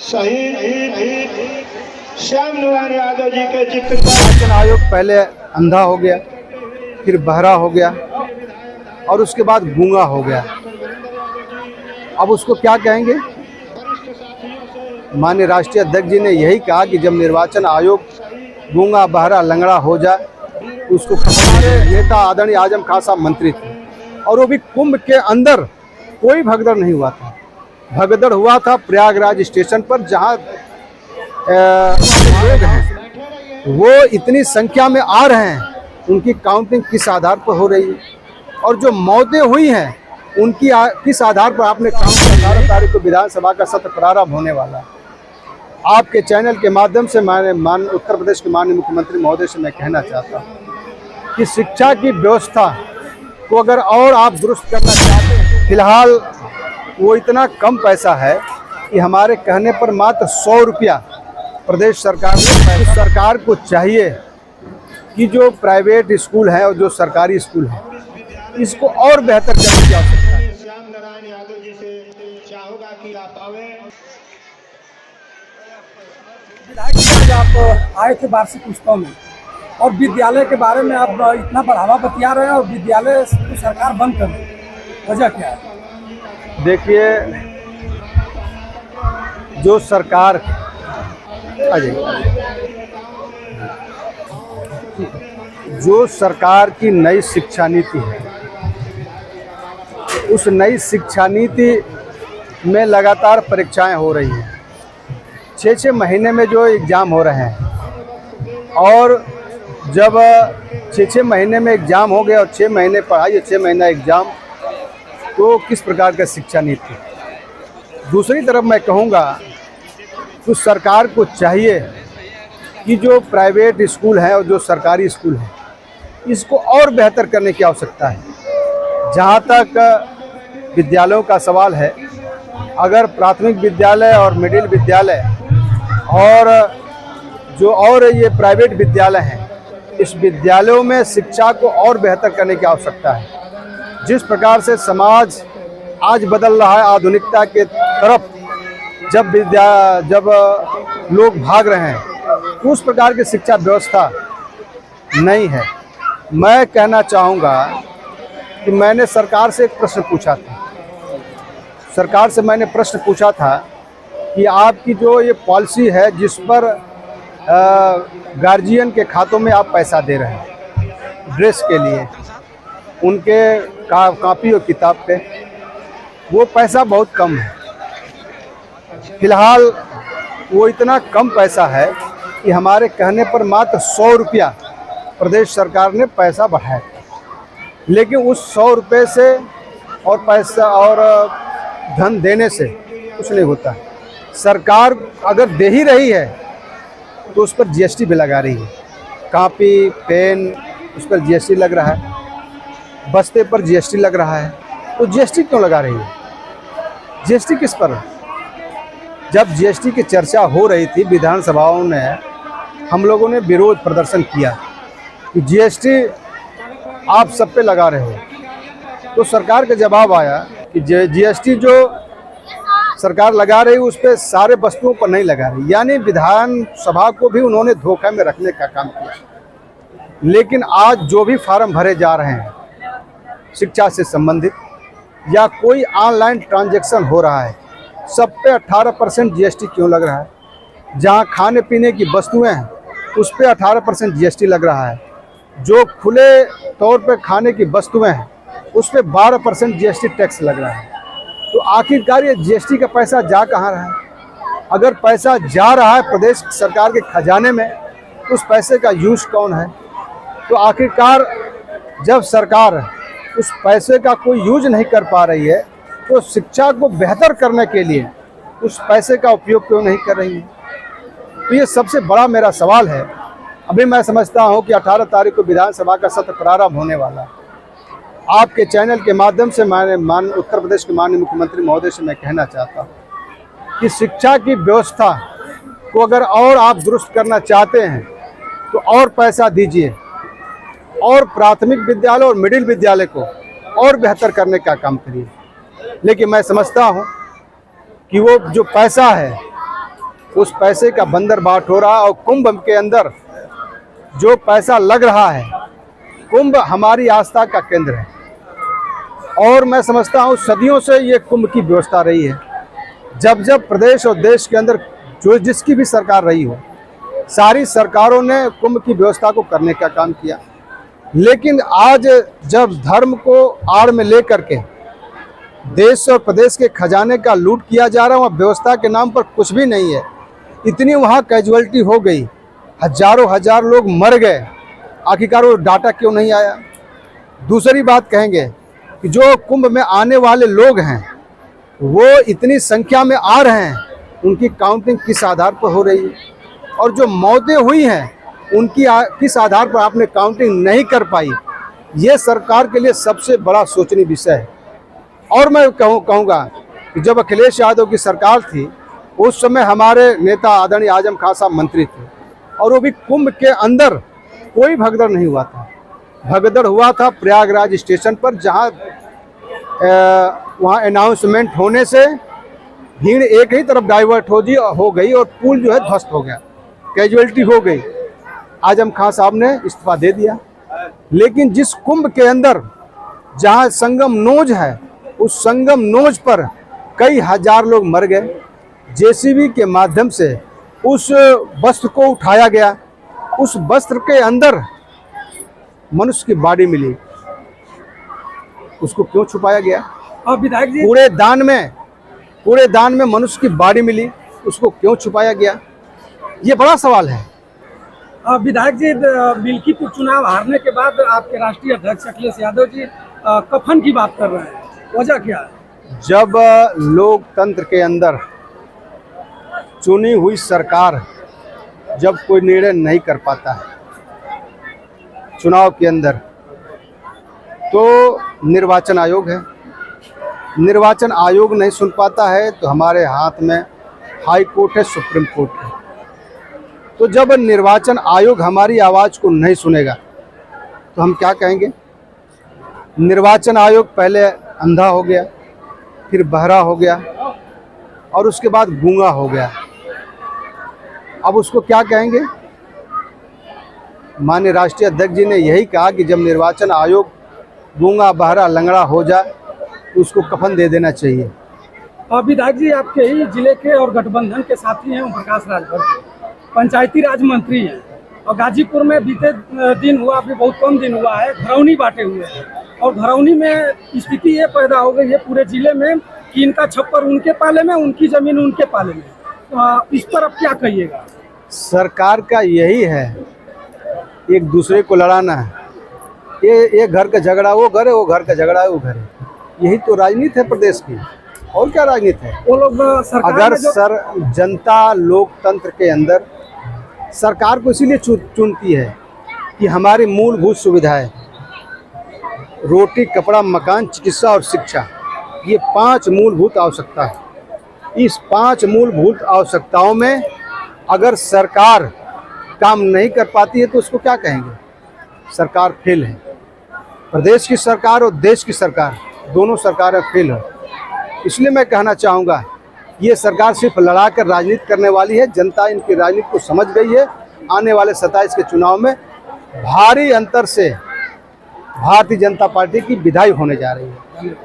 शहीद श्याम नारायण यादव जी के चित्र पर निर्वाचन आयोग पहले अंधा हो गया, फिर बहरा हो गया और उसके बाद गूंगा हो गया। अब उसको क्या कहेंगे? माननीय राष्ट्रीय अध्यक्ष जी ने यही कहा कि जब निर्वाचन आयोग गूंगा बहरा लंगड़ा हो जाए तो उसको हमारे नेता आदरणीय आजम खान साहब मंत्री थे और वो भी कुंभ के अंदर कोई भगदड़ नहीं हुआ था। भगदड़ हुआ था प्रयागराज स्टेशन पर, जहाँ लोग हैं वो इतनी संख्या में आ रहे हैं, उनकी काउंटिंग किस आधार पर हो रही है और जो मौतें हुई हैं उनकी किस आधार पर आपने काउंट 18 तारीख को विधानसभा का सत्र प्रारंभ होने वाला है। आपके चैनल के माध्यम से मैं उत्तर प्रदेश के माननीय मुख्यमंत्री महोदय से मैं कहना चाहता हूँ कि शिक्षा की व्यवस्था को अगर और आप दुरुस्त करना चाहते हैं, फिलहाल वो इतना कम पैसा है कि हमारे कहने पर मात्र 100 रुपया प्रदेश सरकार ने, सरकार को चाहिए कि जो प्राइवेट स्कूल है और जो सरकारी स्कूल है इसको और बेहतर करने की आवश्यकता है। श्याम नारायण यादव जी से चाहूंगा कि आप आवे। आज आप आए थे वार्षिक उत्सव में और विद्यालय के बारे में आप इतना बढ़ावा बतिया रहे हैं और विद्यालय को सरकार बंद कर रही है, वजह क्या है? देखिए, जो सरकार जो सरकार की नई शिक्षा नीति है, उस नई शिक्षा नीति में लगातार परीक्षाएं हो रही हैं। 6-6 महीने में जो एग्ज़ाम हो रहे हैं और जब 6-6 महीने में एग्ज़ाम हो गया और 6 महीने पढ़ाई और 6 महीना एग्ज़ाम, तो किस प्रकार का शिक्षा नीति? दूसरी तरफ मैं कहूँगा तो सरकार को चाहिए कि जो प्राइवेट स्कूल हैं और जो सरकारी स्कूल हैं इसको और बेहतर करने की आवश्यकता है। जहाँ तक विद्यालयों का सवाल है, अगर प्राथमिक विद्यालय और मिडिल विद्यालय और जो और ये प्राइवेट विद्यालय हैं, इस विद्यालयों में शिक्षा को और बेहतर करने की आवश्यकता है। जिस प्रकार से समाज आज बदल रहा है आधुनिकता के तरफ, जब लोग भाग रहे हैं तो उस प्रकार की शिक्षा व्यवस्था नहीं है। मैं कहना चाहूँगा कि मैंने सरकार से एक प्रश्न पूछा था। सरकार से मैंने प्रश्न पूछा था कि आपकी जो ये पॉलिसी है जिस पर गार्जियन के खातों में आप पैसा दे रहे हैं ड्रेस के लिए, उनके कॉपी और किताब पे, वो पैसा बहुत कम है। फिलहाल वो इतना कम पैसा है कि हमारे कहने पर मात्र 100 रुपया प्रदेश सरकार ने पैसा बढ़ाया, लेकिन उस 100 रुपये से और पैसा और धन देने से कुछ नहीं होता है। सरकार अगर दे ही रही है तो उस पर जीएसटी भी लगा रही है। कॉपी पेन उस पर जीएसटी लग रहा है, बस्ते पर जीएसटी लग रहा है। तो जीएसटी क्यों लगा रही है? जीएसटी किस पर? जब जीएसटी की चर्चा हो रही थी विधानसभाओं में, हम लोगों ने विरोध प्रदर्शन किया कि जीएसटी आप सब पे लगा रहे हो। तो सरकार का जवाब आया कि जीएसटी जो सरकार लगा रही है उस पर सारे वस्तुओं पर नहीं लगा रही, यानी विधानसभा को भी उन्होंने धोखे में रखने का काम किया। लेकिन आज जो भी फार्म भरे जा रहे हैं शिक्षा से संबंधित या कोई ऑनलाइन ट्रांजैक्शन हो रहा है, सब पे 18% जीएसटी क्यों लग रहा है? जहां खाने पीने की वस्तुएं हैं उस पे 18% जीएसटी लग रहा है। जो खुले तौर पे खाने की वस्तुएं हैं उस पे 12% जीएसटी टैक्स लग रहा है। तो आखिरकार ये जीएसटी का पैसा जा कहाँ रहा है? अगर पैसा जा रहा है प्रदेश सरकार के खजाने में तो उस पैसे का यूज कौन है? तो आखिरकार जब सरकार उस पैसे का कोई यूज नहीं कर पा रही है तो शिक्षा को बेहतर करने के लिए उस पैसे का उपयोग क्यों नहीं कर रही है? तो ये सबसे बड़ा मेरा सवाल है। अभी मैं समझता हूँ कि 18 तारीख को विधानसभा का सत्र प्रारंभ होने वाला है। आपके चैनल के माध्यम से मैं उत्तर प्रदेश के माननीय मुख्यमंत्री महोदय से मैं कहना चाहता हूँ कि शिक्षा की व्यवस्था को अगर और आप दुरुस्त करना चाहते हैं तो और पैसा दीजिए और प्राथमिक विद्यालय और मिडिल विद्यालय को और बेहतर करने का काम करिए। लेकिन मैं समझता हूँ कि वो जो पैसा है उस पैसे का बंदरबाट हो रहा है। और कुंभ के अंदर जो पैसा लग रहा है, कुंभ हमारी आस्था का केंद्र है। और मैं समझता हूँ सदियों से ये कुंभ की व्यवस्था रही है। जब जब प्रदेश और देश के अंदर जो जिसकी भी सरकार रही हो, सारी सरकारों ने कुंभ की व्यवस्था को करने का काम किया। लेकिन आज जब धर्म को आड़ में लेकर के देश और प्रदेश के खजाने का लूट किया जा रहा है, वहाँ व्यवस्था के नाम पर कुछ भी नहीं है। इतनी वहाँ कैजुअलिटी हो गई, हजारों हजार लोग मर गए, आखिरकार वो डाटा क्यों नहीं आया? दूसरी बात कहेंगे कि जो कुंभ में आने वाले लोग हैं वो इतनी संख्या में आ रहे हैं, उनकी काउंटिंग किस आधार पर हो रही है? और जो मौतें हुई हैं उनकी किस आधार पर आपने काउंटिंग नहीं कर पाई? ये सरकार के लिए सबसे बड़ा सोचनीय विषय है। और मैं कहूँगा कि जब अखिलेश यादव की सरकार थी उस समय हमारे नेता आदरणीय आजम खान साहब मंत्री थे, और वो भी कुंभ के अंदर कोई भगदड़ नहीं हुआ था। भगदड़ हुआ था प्रयागराज स्टेशन पर, जहाँ वहाँ अनाउंसमेंट होने से भीड़ एक ही तरफ डाइवर्ट हो गई और पुल जो है ध्वस्त हो गया, कैजुअलिटी हो गई। आजम खान साहब ने इस्तीफा दे दिया। लेकिन जिस कुंभ के अंदर जहाँ संगम नोज है, उस संगम नोज पर कई हजार लोग मर गए। जेसीबी के माध्यम से उस वस्त्र को उठाया गया, उस वस्त्र के अंदर मनुष्य की बॉडी मिली, उसको क्यों छुपाया गया? और विधायक जी, कूड़ेदान में मनुष्य की बॉडी मिली, उसको क्यों छुपाया गया? ये बड़ा सवाल है। विधायक जी, बिल्कीपुर चुनाव हारने के बाद आपके राष्ट्रीय अध्यक्ष अखिलेश यादव जी कफन की बात कर रहे हैं, वजह क्या है? जब लोकतंत्र के अंदर चुनी हुई सरकार जब कोई निर्णय नहीं कर पाता है चुनाव के अंदर, तो निर्वाचन आयोग है, निर्वाचन आयोग नहीं सुन पाता है तो हमारे हाथ में हाई कोर्ट है, सुप्रीम कोर्ट है। तो जब निर्वाचन आयोग हमारी आवाज़ को नहीं सुनेगा तो हम क्या कहेंगे? निर्वाचन आयोग पहले अंधा हो गया, फिर बहरा हो गया और उसके बाद गूंगा हो गया। अब उसको क्या कहेंगे? माननीय राष्ट्रीय अध्यक्ष जी ने यही कहा कि जब निर्वाचन आयोग गूंगा बहरा लंगड़ा हो जाए तो उसको कफन दे देना चाहिए। विधायक जी, आपके ही जिले के और गठबंधन के साथी हैं ओम प्रकाश राजभर, पंचायती राज मंत्री हैं, और गाजीपुर में बीते दिन हुआ, अभी बहुत कम दिन हुआ है, घरौनी बांटे हुए हैं। और घरौनी में स्थिति ये पैदा हो गई है पूरे जिले में कि इनका छप्पर उनके पाले में, उनकी जमीन उनके पाले में। तो इस पर अब क्या कहिएगा? सरकार का यही है, एक दूसरे को लड़ाना है। ये घर का झगड़ा वो घर है, वो घर का झगड़ा है वो घर है। यही तो राजनीति है प्रदेश की, और क्या राजनीति है? वो लोग अगर जनता लोकतंत्र के अंदर सरकार को इसीलिए चुनती है कि हमारी मूलभूत सुविधाएं, रोटी, कपड़ा, मकान, चिकित्सा और शिक्षा, ये 5 मूलभूत आवश्यकता है। इस 5 मूलभूत आवश्यकताओं में अगर सरकार काम नहीं कर पाती है तो उसको क्या कहेंगे? सरकार फेल है। प्रदेश की सरकार और देश की सरकार, दोनों सरकारें फेल है। इसलिए मैं कहना चाहूँगा, ये सरकार सिर्फ लड़ाकर राजनीति करने वाली है। जनता इनकी राजनीति को समझ गई है। आने वाले 27 के चुनाव में भारी अंतर से भारतीय जनता पार्टी की विदाई होने जा रही है।